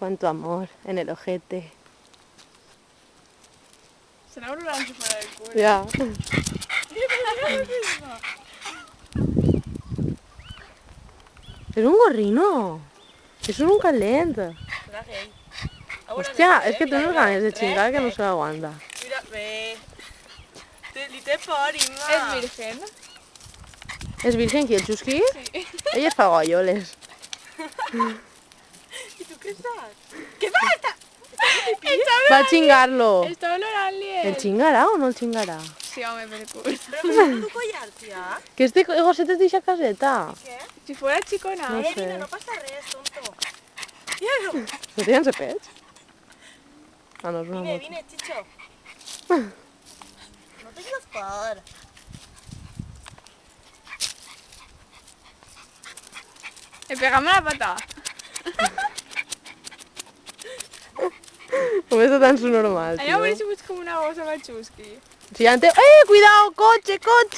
Cuánto amor en el ojete. Será un orange fuera del culo. Ya. Es un gorrino. Eso nunca lento. Serà gay. Hòstia, és que té unes ganes de xingar que no se l'aguanta. Mira, ve. Li té por, Inma. És virgen. És virgen qui, el Xusqui? Sí. Ell es fa golloles. I tu què saps? Què passa? Va a xingar-lo. Estava olorant-li El xingarà o no el xingarà? Sí, home, per cul. Però que és tu collar, tia. Que este gosset és d'eixa caseta. Què? Si fuera xicona. No sé. Nina, no passa res, tonto. Mira-lo. No tenen cepets? Ah, no, és una Vine, moto. vine, Chicho. No tengas por. Le pegamos la patada. Com està tan su normal, Anem a veure tio. si busquem una gossa amb el xusqui. Si ja cuidado, coche, coche.